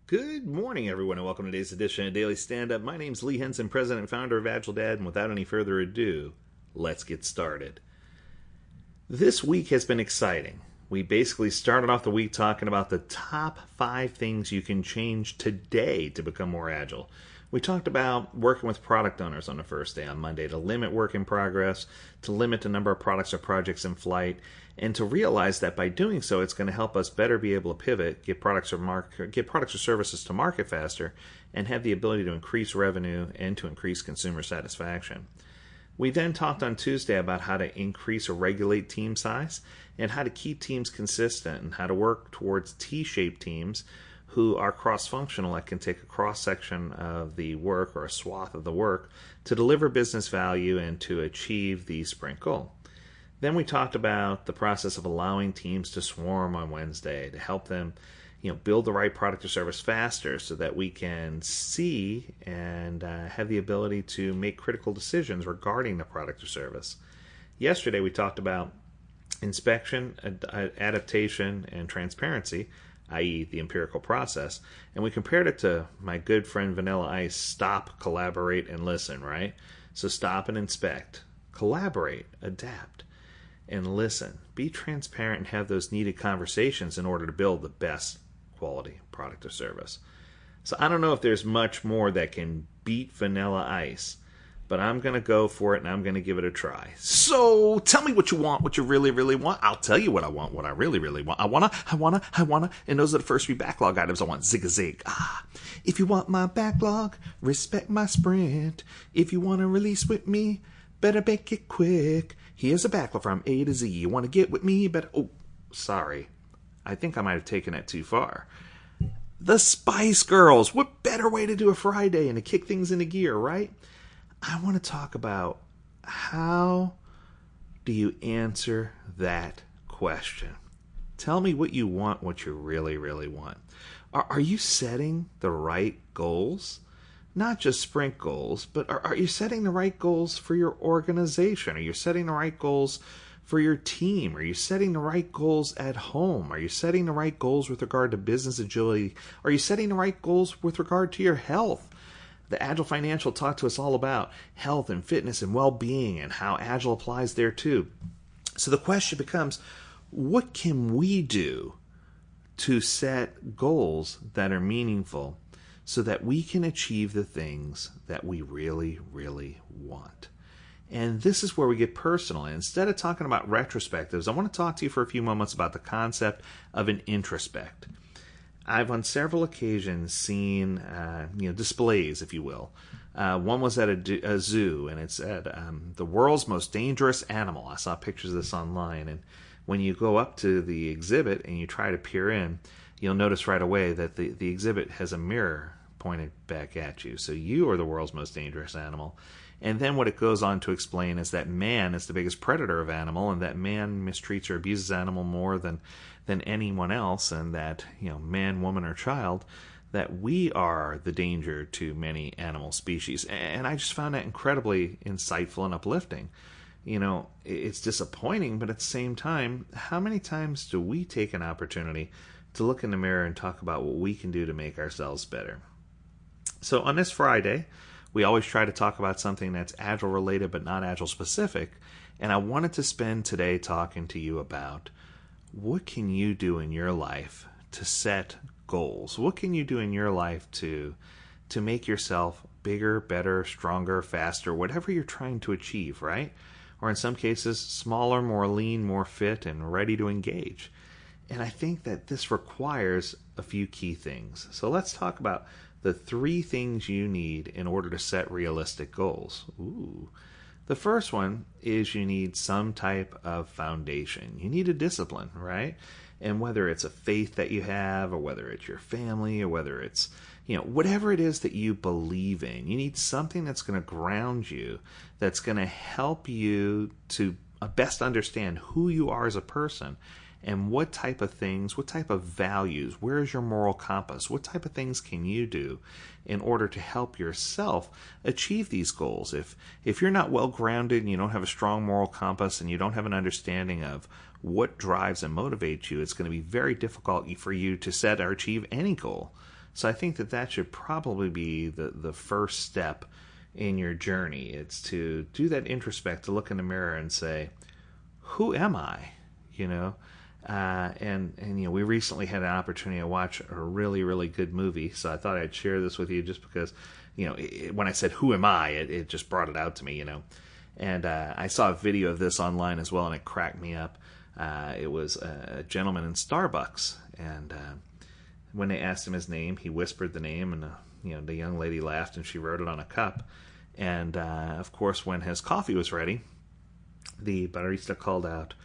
Good morning, everyone, and welcome to today's edition of Daily Stand-Up. My name's Lee Henson, president and founder of AgileDad, and without any further ado, let's get started. This week has been exciting. We basically started off the week talking about the top 5 things you can change today to become more agile. We talked about working with product owners on the first day on Monday to limit work in progress, to limit the number of products or projects in flight, and to realize that by doing so, it's going to help us better be able to pivot, get products or services to market faster, and have the ability to increase revenue and to increase consumer satisfaction. We then talked on Tuesday about how to increase or regulate team size and how to keep teams consistent and how to work towards T-shaped teams who are cross-functional that can take a cross-section of the work or a swath of the work to deliver business value and to achieve the sprint goal. Then we talked about the process of allowing teams to swarm on Wednesday to help them build the right product or service faster so that we can see and have the ability to make critical decisions regarding the product or service. Yesterday we talked about inspection, adaptation, and transparency, i.e. the empirical process, and we compared it to my good friend Vanilla Ice, stop, collaborate, and listen, right? So stop and inspect, collaborate, adapt, and listen. Be transparent and have those needed conversations in order to build the best quality product or service. So I don't know if there's much more that can beat Vanilla Ice, but I'm going to go for it and I'm going to give it a try. So tell me what you want, what you really, really want. I'll tell you what I want, what I really, really want. I wanna. And those are the first 3 backlog items I want. Zig a zig. If you want my backlog, respect my sprint. If you want to release with me, better make it quick. Here's a backlog from A to Z. You want to get with me? Sorry. I think I might have taken it too far. The Spice Girls. What better way to do a Friday and to kick things into gear, right? I want to talk about how do you answer that question. Tell me what you want, what you really, really want. Are you setting the right goals? Not just sprint goals, but are you setting the right goals for your organization? Are you setting the right goals for your team? Are you setting the right goals at home? Are you setting the right goals with regard to business agility? Are you setting the right goals with regard to your health? The Agile Financial talked to us all about health and fitness and well-being and how Agile applies there too. So the question becomes, what can we do to set goals that are meaningful so that we can achieve the things that we really, really want? And this is where we get personal. And instead of talking about retrospectives, I want to talk to you for a few moments about the concept of an introspect. I've on several occasions seen displays, if you will. One was at a zoo, and it said, the world's most dangerous animal. I saw pictures of this online, and when you go up to the exhibit and you try to peer in, you'll notice right away that the exhibit has a mirror pointed back at you. So you are the world's most dangerous animal. And then what it goes on to explain is that man is the biggest predator of animal, and that man mistreats or abuses animal more than anyone else, and that man, woman, or child, that we are the danger to many animal species. And I just found that incredibly insightful and uplifting. It's disappointing, but at the same time, how many times do we take an opportunity to look in the mirror and talk about what we can do to make ourselves better? So on this Friday, we always try to talk about something that's Agile related but not Agile specific, and I wanted to spend today talking to you about what can you do in your life to set goals? What can you do in your life to make yourself bigger, better, stronger, faster, whatever you're trying to achieve, right? Or in some cases, smaller, more lean, more fit, and ready to engage. And I think that this requires a few key things. So let's talk about the 3 things you need in order to set realistic goals. The first one is you need some type of foundation. You need a discipline, right? And whether it's a faith that you have, or whether it's your family, or whether it's, whatever it is that you believe in, you need something that's going to ground you, that's going to help you to best understand who you are as a person, and what type of things, what type of values, where is your moral compass, what type of things can you do in order to help yourself achieve these goals. If you're not well grounded and you don't have a strong moral compass and you don't have an understanding of what drives and motivates you, it's going to be very difficult for you to set or achieve any goal. So I think that should probably be the first step in your journey. It's to do that introspect, to look in the mirror and say, who am I? You know, and we recently had an opportunity to watch a really, really good movie. So I thought I'd share this with you just because, when I said, who am I, it just brought it out to me, And I saw a video of this online as well, and it cracked me up. It was a gentleman in Starbucks, and when they asked him his name, he whispered the name, and the young lady laughed, and she wrote it on a cup. And of course, when his coffee was ready, the barista called out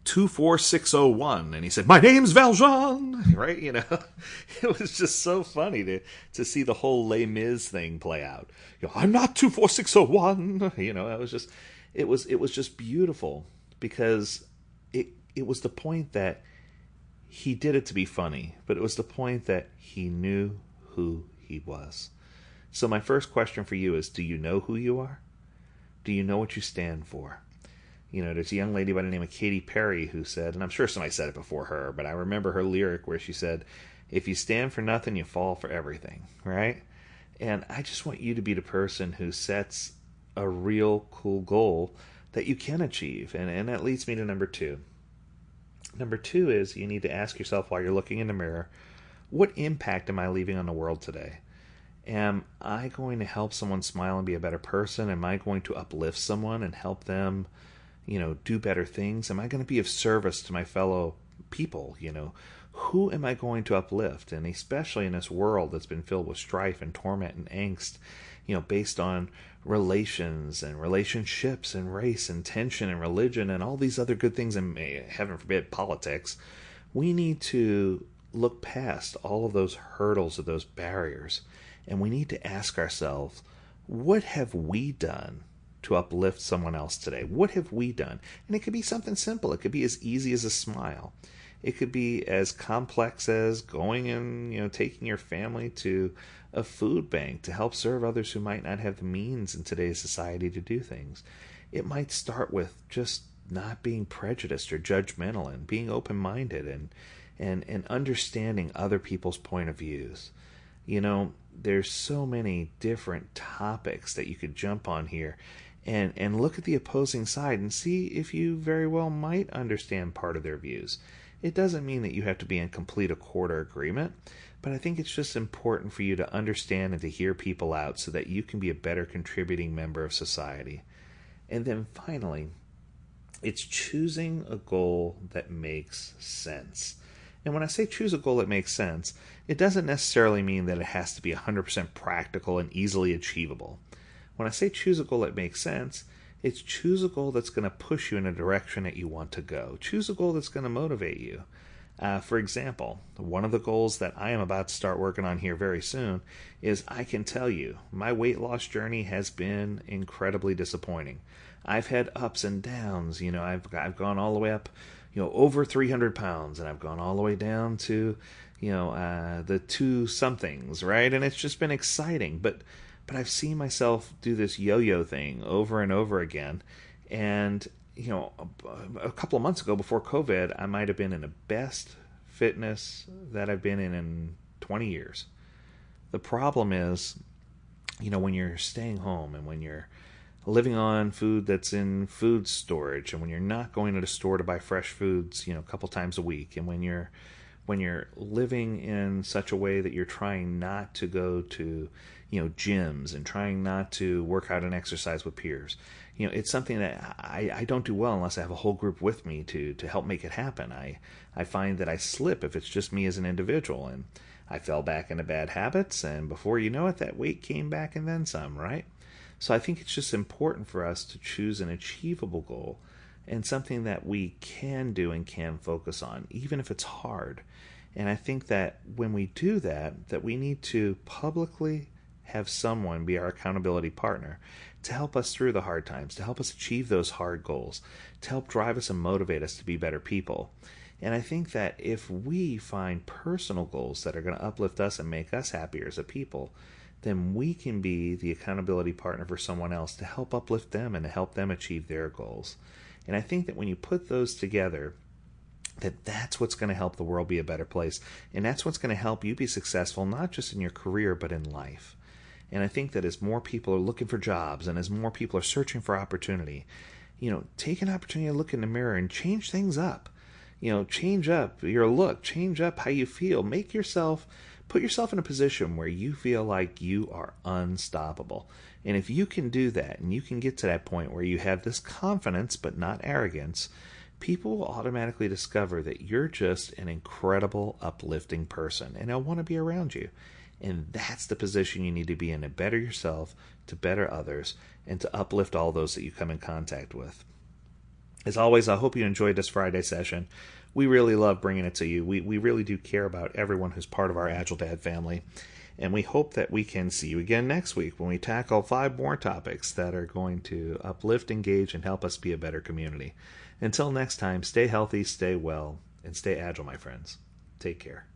24601, and he said, "My name's Valjean." Right? It was just so funny to see the whole Les Mis thing play out. I'm not 24601. It was just beautiful, because it was the point that he did it to be funny, but it was the point that he knew who he was. So my first question for you is, do you know who you are? Do you know what you stand for? There's a young lady by the name of Katy Perry who said, and I'm sure somebody said it before her, but I remember her lyric where she said, if you stand for nothing, you fall for everything, right? And I just want you to be the person who sets a real cool goal that you can achieve. And that leads me to number two. Number two is you need to ask yourself while you're looking in the mirror, what impact am I leaving on the world today? Am I going to help someone smile and be a better person? Am I going to uplift someone and help them, do better things? Am I going to be of service to my fellow people? Who am I going to uplift? And especially in this world that's been filled with strife and torment and angst, based on relations and relationships and race and tension and religion and all these other good things, and heaven forbid, politics, we need to look past all of those hurdles, of those barriers, and we need to ask ourselves, what have we done to uplift someone else today? What have we done? And it could be something simple. It could be as easy as a smile. It could be as complex as going and, taking your family to a food bank to help serve others who might not have the means in today's society to do things. It might start with just not being prejudiced or judgmental and being open-minded and understanding other people's point of views. There's so many different topics that you could jump on here and look at the opposing side and see if you very well might understand part of their views. It doesn't mean that you have to be in complete accord or agreement, but I think it's just important for you to understand and to hear people out so that you can be a better contributing member of society. And then finally, it's choosing a goal that makes sense. And when I say choose a goal that makes sense, it doesn't necessarily mean that it has to be 100% practical and easily achievable. When I say choose a goal that makes sense, it's choose a goal that's going to push you in a direction that you want to go. Choose a goal that's going to motivate you. For example, one of the goals that I am about to start working on here very soon is, I can tell you, my weight loss journey has been incredibly disappointing. I've had ups and downs. I've gone all the way up, over 300 pounds, and I've gone all the way down to, the 2-somethings, right? And it's just been exciting. But I've seen myself do this yo-yo thing over and over again. And, a couple of months ago before COVID, I might have been in the best fitness that I've been in 20 years. The problem is, when you're staying home and when you're living on food that's in food storage, and when you're not going to the store to buy fresh foods, a couple times a week, and when you're living in such a way that you're trying not to go to, gyms and trying not to work out and exercise with peers, it's something that I don't do well unless I have a whole group with me to help make it happen. I find that I slip if it's just me as an individual, and I fell back into bad habits, and before you know it, that weight came back and then some, right? So I think it's just important for us to choose an achievable goal and something that we can do and can focus on, even if it's hard. And I think that when we do that we need to publicly have someone be our accountability partner to help us through the hard times, to help us achieve those hard goals, to help drive us and motivate us to be better people. And I think that if we find personal goals that are going to uplift us and make us happier as a people, then we can be the accountability partner for someone else to help uplift them and to help them achieve their goals. And I think that when you put those together, that's what's going to help the world be a better place. And that's what's going to help you be successful, not just in your career, but in life. And I think that as more people are looking for jobs and as more people are searching for opportunity, take an opportunity to look in the mirror and change things up. Change up your look, change up how you feel. Put yourself in a position where you feel like you are unstoppable. And if you can do that, and you can get to that point where you have this confidence but not arrogance, people will automatically discover that you're just an incredible, uplifting person, and they'll want to be around you. And that's the position you need to be in to better yourself, to better others, and to uplift all those that you come in contact with. As always, I hope you enjoyed this Friday session. We really love bringing it to you. We really do care about everyone who's part of our AgileDad family. And we hope that we can see you again next week when we tackle 5 more topics that are going to uplift, engage, and help us be a better community. Until next time, stay healthy, stay well, and stay agile, my friends. Take care.